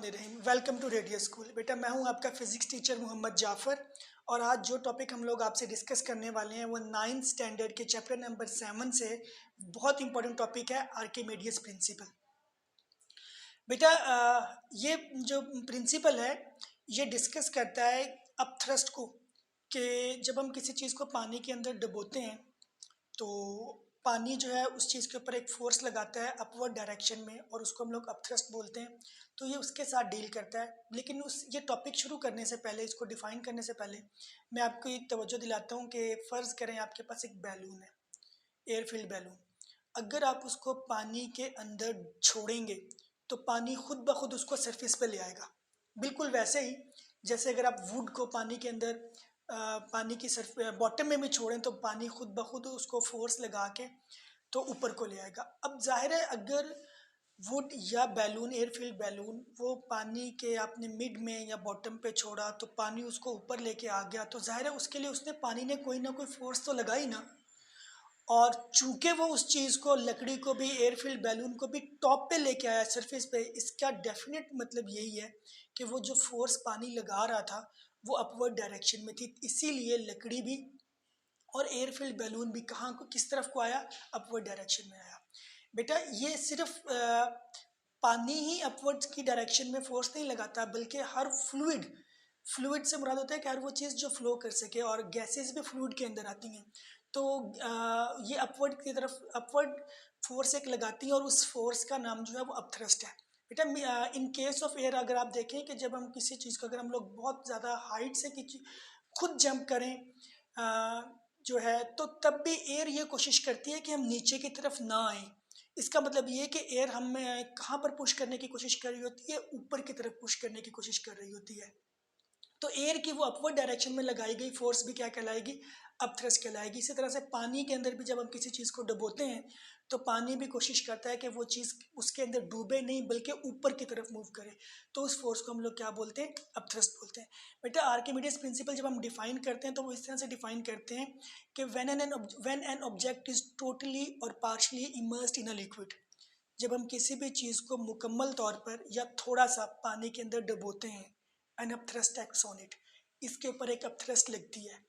बिस्मिल्लाहिर्रहमानिर्रहीम। Welcome to radio school. बेटा मैं हूं आपका फिज़िक्स टीचर मोहम्मद जाफ़र और आज जो टॉपिक हम लोग आपसे डिस्कस करने वाले हैं वो 9th स्टैंडर्ड के चैप्टर नंबर 7 से बहुत इंपॉर्टेंट टॉपिक है आर्किमिडीज प्रिंसिपल। बेटा ये जो प्रिंसिपल है ये डिस्कस करता है अपथ्रस्ट को, कि जब हम किसी चीज़ को पानी के अंदर डुबोते हैं तो पानी जो है उस चीज़ के ऊपर एक फोर्स लगाता है अपवर्ड डायरेक्शन में और उसको हम लोग अपथ्रस्ट बोलते हैं। तो ये उसके साथ डील करता है। लेकिन ये टॉपिक शुरू करने से पहले, इसको डिफ़ाइन करने से पहले मैं आपको एक तवज्जो दिलाता हूँ कि फ़र्ज़ करें आपके पास एक बैलून है, एयरफिल्ड बैलून। अगर आप उसको पानी के अंदर छोड़ेंगे तो पानी खुद ब खुद उसको सरफेस पे ले आएगा। बिल्कुल वैसे ही जैसे अगर आप वुड को पानी के अंदर पानी की बॉटम में भी छोड़ें तो पानी खुद ब खुद उसको फोर्स लगा के तो ऊपर को ले आएगा। अब जाहिर है अगर वुड या बैलून, एयरफिल्ड बैलून, वो पानी के आपने मिड में या बॉटम पे छोड़ा तो पानी उसको ऊपर लेके आ गया, तो जाहिर है उसके लिए उसने पानी ने कोई ना कोई फोर्स तो लगाई ना। और चूंकि वो उस चीज़ को, लकड़ी को भी, एयरफिल्ड बैलून को भी टॉप पे लेके आया सरफेस पे, इसका डेफिनेट मतलब यही है कि वो जो फोर्स पानी लगा रहा था वो अपवर्ड डायरेक्शन में थी। इसीलिए लकड़ी भी और एयरफिल्ड बैलून भी कहाँ को, किस तरफ को आया, अपवर्ड डायरेक्शन में आया। बेटा ये सिर्फ पानी ही अपवर्ड की डायरेक्शन में फोर्स नहीं लगाता, बल्कि हर फ्लूइड, फ्लूइड से मुराद होता है कि हर वो चीज़ जो फ्लो कर सके, और गैसेस भी फ्लूइड के अंदर आती हैं। तो ये अपवर्ड की तरफ अपवर्ड फोर्स एक लगाती है और उस फोर्स का नाम जो है वो अपथ्रस्ट है। बेटा इन केस ऑफ एयर अगर आप देखें कि जब हम किसी चीज़ को, अगर हम लोग बहुत ज़्यादा हाइट से किसी खुद जंप करें जो है, तो तब भी एयर ये कोशिश करती है कि हम नीचे की तरफ ना आए। इसका मतलब ये है कि एयर हमें कहाँ पर पुश करने की कोशिश कर रही होती है, ऊपर की तरफ पुश करने की कोशिश कर रही होती है। तो एयर की वो अपवर्ड डायरेक्शन में लगाई गई फोर्स भी क्या कहलाएगी, अपथ्रस्ट कहलाएगी। इसी तरह से पानी के अंदर भी जब हम किसी चीज़ को डुबोते हैं तो पानी भी कोशिश करता है कि वो चीज़ उसके अंदर डूबे नहीं बल्कि ऊपर की तरफ मूव करे, तो उस फोर्स को हम लोग क्या बोलते हैं, अपथ्रस्ट बोलते हैं। बेटा आर्किमिडीज प्रिंसिपल जब हम डिफाइन करते हैं तो वो इस तरह से डिफाइन करते हैं कि when an object is totally और partially immersed in a liquid, जब हम किसी भी चीज़ को मुकम्मल तौर पर या थोड़ा सा पानी के अंदर डुबोते हैं, an upthrust acts on it, इसके ऊपर एक अपथ्रस्ट लगती है।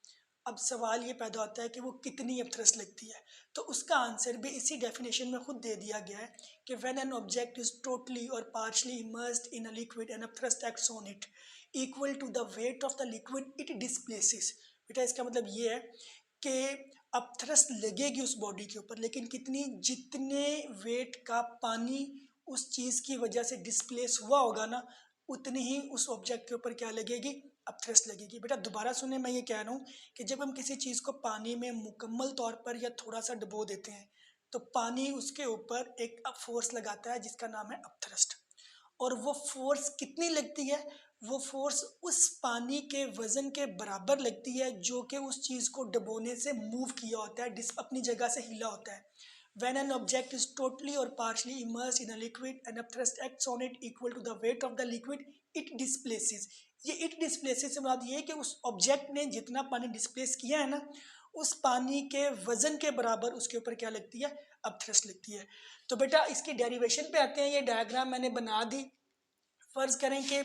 अब सवाल ये पैदा होता है कि वो कितनी अपथ्रस्ट लगती है, तो उसका आंसर भी इसी डेफिनेशन में खुद दे दिया गया है कि when an object is totally और partially immersed in a liquid an upthrust acts on it equal to the weight of the liquid it displaces. बेटा इसका मतलब ये है कि अपथ्रस्ट लगेगी उस बॉडी के ऊपर, लेकिन कितनी, जितने वेट का पानी उस चीज़ की वजह से डिस्प्लेस हुआ होगा ना, उतनी ही उस ऑब्जेक्ट के ऊपर क्या लगेगी, अपथ्रस्ट लगेगी। बेटा दोबारा सुने, मैं ये कह रहा हूँ कि जब हम किसी चीज़ को पानी में मुकम्मल तौर पर या थोड़ा सा डुबो देते हैं तो पानी उसके ऊपर एक फोर्स लगाता है जिसका नाम है अपथ्रस्ट। और वो फोर्स कितनी लगती है, वो फोर्स उस पानी के वजन के बराबर लगती है जो कि उस चीज़ को डुबोने से मूव किया होता है, अपनी जगह से हिला होता है। When an object is totally or partially immersed in a liquid, an upthrust acts on it equal to the weight of the liquid it displaces. ये it displaces से मुराद ये है कि उस ऑब्जेक्ट ने जितना पानी डिस्प्लेस किया है ना, उस पानी के वजन के बराबर उसके ऊपर क्या लगती है, अपथ्रस्ट लगती है। तो बेटा इसकी डेरिवेशन पे आते हैं। ये डायग्राम मैंने बना दी। फ़र्ज़ करें कि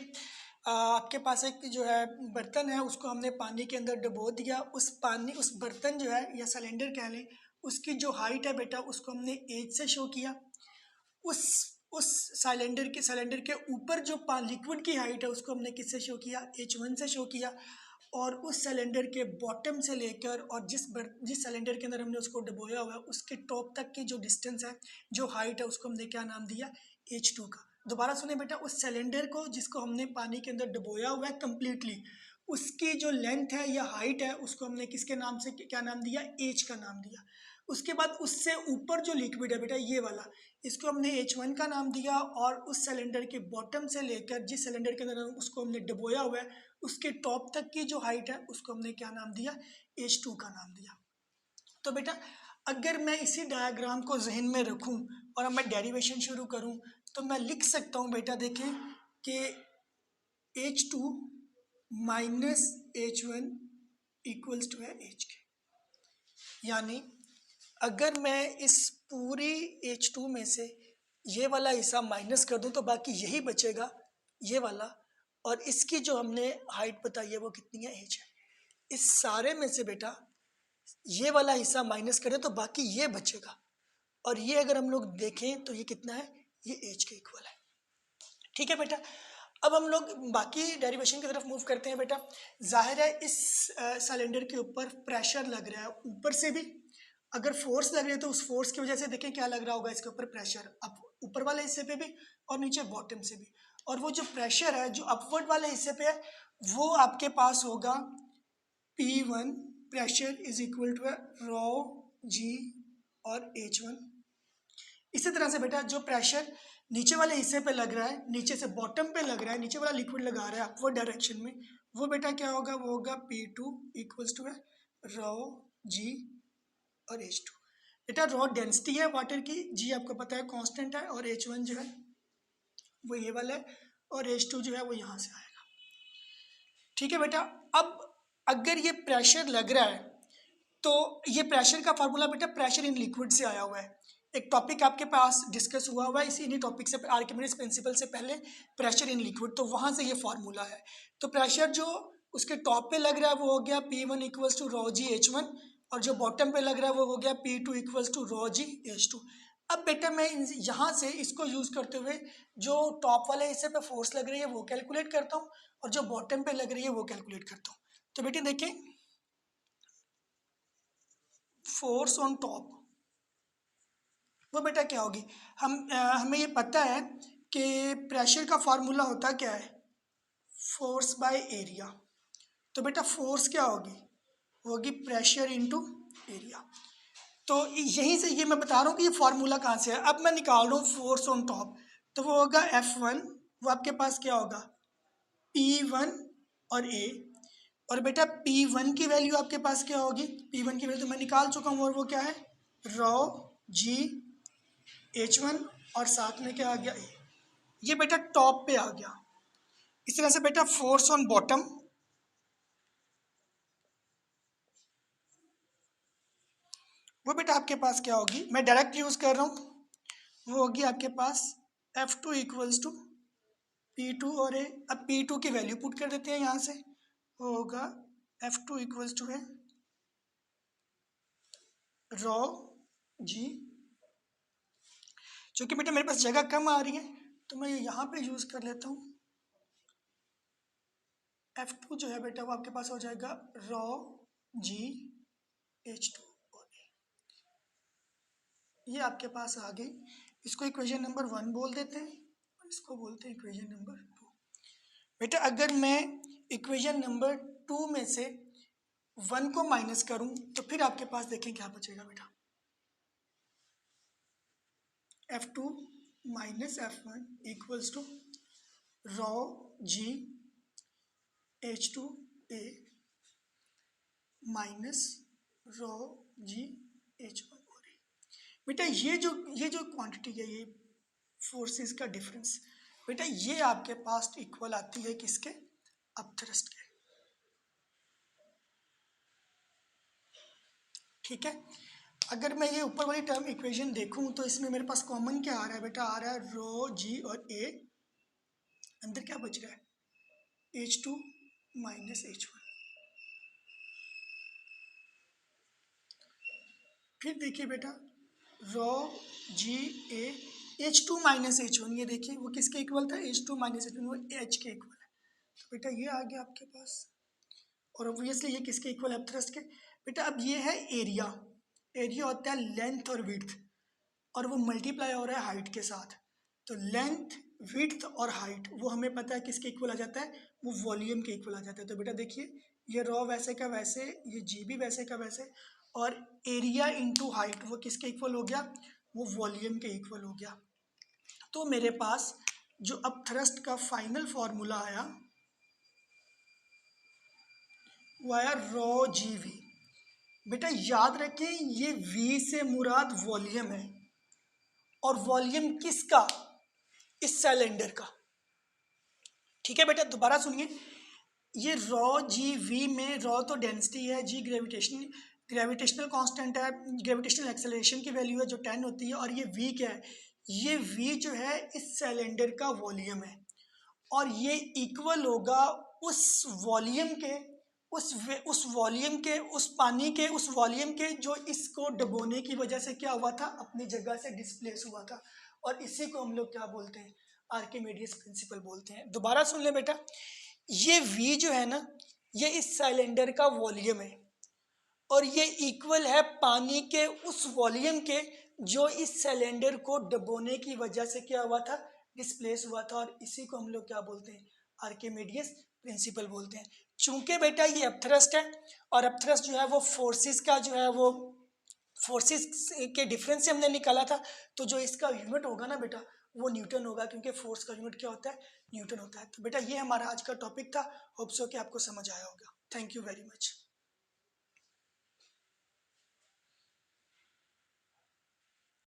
आपके पास एक जो है बर्तन है, उसको हमने पानी के अंदर डुबो दिया। उस बर्तन जो है या सिलेंडर कह लें, उसकी जो हाइट है बेटा उसको हमने एज से शो किया। उस उस सिलेंडर के ऊपर जो लिक्विड की हाइट है उसको हमने किससे शो किया, H1 से शो किया। और उस सिलेंडर के बॉटम से लेकर और जिस सिलेंडर के अंदर हमने उसको डुबोया हुआ है उसके टॉप तक की जो डिस्टेंस है, जो हाइट है, उसको हमने क्या नाम दिया, H2 का। दोबारा सुने बेटा, उस सिलेंडर को जिसको हमने पानी के अंदर डुबोया हुआ है कम्प्लीटली, उसकी जो लेंथ है या हाइट है उसको हमने किसके नाम से क्या नाम दिया, H का नाम दिया। उसके बाद उससे ऊपर जो लिक्विड है बेटा ये वाला, इसको हमने H1 का नाम दिया। और उस सिलेंडर के बॉटम से लेकर जिस सिलेंडर के अंदर उसको हमने डुबोया हुआ है उसके टॉप तक की जो हाइट है उसको हमने क्या नाम दिया, H2 का नाम दिया। तो बेटा अगर मैं इसी डायग्राम को जहन में रखूं और अब मैं डेरिवेशन शुरू करूं तो मैं लिख सकता हूं बेटा, देखें कि H2 minus H1 equals to है H के। यानी अगर मैं इस पूरी H2 में से ये वाला हिस्सा माइनस कर दूं तो बाकी यही बचेगा ये वाला, और इसकी जो हमने हाइट बताई है वो कितनी है, एच है। इस सारे में से बेटा ये वाला हिस्सा माइनस करें तो बाकी ये बचेगा, और ये अगर हम लोग देखें तो ये कितना है, ये एच के इक्वल है। ठीक है बेटा, अब हम लोग बाकी डेरिवेशन की तरफ मूव करते हैं बेटा। जाहिर है इस सिलेंडर के ऊपर प्रेशर लग रहा है, ऊपर से भी अगर फोर्स लग रही है तो उस फोर्स की वजह से देखें क्या लग रहा होगा इसके ऊपर प्रेशर, अब ऊपर वाले हिस्से पे भी और नीचे बॉटम से भी। और वो जो प्रेशर है जो अपवर्ड वाले हिस्से पे है वो आपके पास होगा P1 pressure is equal to rho g और H1। इसी तरह से बेटा जो प्रेशर नीचे वाले हिस्से पे लग रहा है, नीचे से बॉटम पे लग रहा है, नीचे वाला लिक्विड लगा रहा है अपवर्ड डायरेक्शन में, वो बेटा क्या होगा, वो होगा P2 equals to rho g और H2। बेटा रॉ डेंसिटी है वाटर की, जी आपको पता है कांस्टेंट है, और H1 जो है वो ये वाला है, और H2 जो है वो यहाँ से आएगा। ठीक है बेटा, अब अगर ये प्रेशर लग रहा है तो ये प्रेशर का फार्मूला बेटा प्रेशर इन लिक्विड से आया हुआ है। एक टॉपिक आपके पास डिस्कस हुआ हुआ है इसी टॉपिक से, आर्किमिडीज प्रिंसिपल से पहले, प्रेशर इन लिक्विड, तो वहाँ से ये फार्मूला है। तो प्रेशर जो उसके टॉप पे लग रहा है वो हो गया P1 equals to rho g H1, और जो बॉटम पे लग रहा है वो हो गया P2 equals to rho g H2। अब बेटा मैं यहाँ से इसको यूज़ करते हुए जो टॉप वाले हिस्से पे फोर्स लग रही है वो कैलकुलेट करता हूँ, और जो बॉटम पे लग रही है वो कैलकुलेट करता हूँ। तो बेटे देखें, फोर्स ऑन टॉप वो बेटा क्या होगी, हमें ये पता है कि प्रेशर का फार्मूला होता क्या है, फोर्स बाय एरिया। तो बेटा फोर्स क्या होगी प्रेशर इनटू एरिया। तो यहीं से ये मैं बता रहा हूँ कि ये फार्मूला कहाँ से है। अब मैं निकाल रहा हूँ फोर्स ऑन टॉप, तो वो होगा F1, वो आपके पास क्या होगा P1 और A, और बेटा P1 की वैल्यू आपके पास क्या होगी, P1 की वैल्यू तो मैं निकाल चुका हूँ, और वो क्या है रॉ जी H1, और साथ में क्या आ गया A। ये बेटा टॉप पे आ गया। इस तरह से बेटा फोर्स ऑन बॉटम वो बेटा आपके पास क्या होगी, मैं डायरेक्ट यूज कर रहा हूँ, वो होगी आपके पास F2 इक्वल्स टू P2 और A। अब P2 की वैल्यू पुट कर देते हैं यहाँ से, वो होगा F2 इक्वल्स टू है रॉ जी, चूँकि बेटा मेरे पास जगह कम आ रही है तो मैं यहाँ पे यूज़ कर लेता हूँ। F2 जो है बेटा वो आपके पास हो जाएगा रॉ जी H2 और A, ये आपके पास आ गई। इसको इक्वेशन नंबर 1 बोल देते हैं, और इसको बोलते हैं इक्वेशन नंबर 2। बेटा अगर मैं इक्वेशन नंबर 2 में से 1 को माइनस करूं तो फिर आपके पास देखें क्या बचेगा बेटा, F2 minus F1 equals to rho g H2 A minus rho g H1 और A। बेटा ये जो क्वांटिटी है, ये फोर्सेस का डिफरेंस बेटा ये आपके पास इक्वल आती है किसके, अपथ्रस्ट के। ठीक है, अगर मैं ये ऊपर वाली टर्म इक्वेशन देखूं तो इसमें मेरे पास कॉमन क्या आ रहा है बेटा, आ रहा है रो जी और ए, अंदर क्या बच रहा है H2 माइनस H1। फिर देखिए बेटा रो जी ए H2 माइनस H1, ये देखिए वो किसके इक्वल था, H2 माइनस H1 वो H के इक्वल है। तो बेटा ये आ गया आपके पास, और ऑब्वियसली ये किसके इक्वल है, थ्रस्ट के। बेटा अब ये है एरिया, एरिया होता है लेंथ और विड्थ, और वो मल्टीप्लाई हो रहा है हाइट के साथ। तो लेंथ विड्थ और हाइट वो हमें पता है किसके इक्वल आ जाता है, वो वॉल्यूम के इक्वल आ जाता है। तो बेटा देखिए ये रॉ वैसे का वैसे, ये जी भी वैसे का वैसे, और एरिया इंटू हाइट वो किसके इक्वल हो गया, वो वॉल्यूम के इक्वल हो गया। तो मेरे पास जो अब थ्रस्ट का फाइनल फॉर्मूला आया वो आया रॉ जी वी। बेटा याद रखें ये वी से मुराद वॉल्यूम है, और वॉल्यूम किसका, इस सिलेंडर का। ठीक है बेटा दोबारा सुनिए, ये रॉ जी वी में रॉ तो डेंसिटी है, जी ग्रेविटेशनल कांस्टेंट है, ग्रेविटेशनल एक्सेलरेशन की वैल्यू है जो 10 होती है, और ये वी क्या है, ये वी जो है इस सिलेंडर का वॉल्यूम है। और ये इक्वल होगा उस वॉल्यूम के उस पानी के उस वॉल्यूम के जो इसको डुबोने की वजह से क्या हुआ था, अपनी जगह से डिस्प्लेस हुआ था। और इसी को हम लोग क्या बोलते हैं, आर्किमिडीज प्रिंसिपल बोलते हैं। दोबारा सुन ले बेटा, ये V जो है ना, ये इस सिलेंडर का वॉल्यूम है और ये इक्वल है पानी के उस वॉल्यूम के जो इस सिलेंडर को डुबोने की वजह से क्या हुआ था, डिस्प्लेस हुआ था। और इसी को हम लोग क्या बोलते हैं, आर्किमिडीज प्रिंसिपल बोलते हैं। चूंकि बेटा ये अपथ्रस्ट है और अपथ्रस्ट जो है वो फोर्सेस का जो है वो फोर्सेस के डिफरेंस से हमने निकाला था, तो जो इसका यूनिट होगा ना बेटा वो न्यूटन होगा, क्योंकि फोर्स का यूनिट क्या होता है, न्यूटन होता है। तो बेटा ये हमारा आज का टॉपिक था। होप सो कि आपको समझ आया होगा। Thank you very much.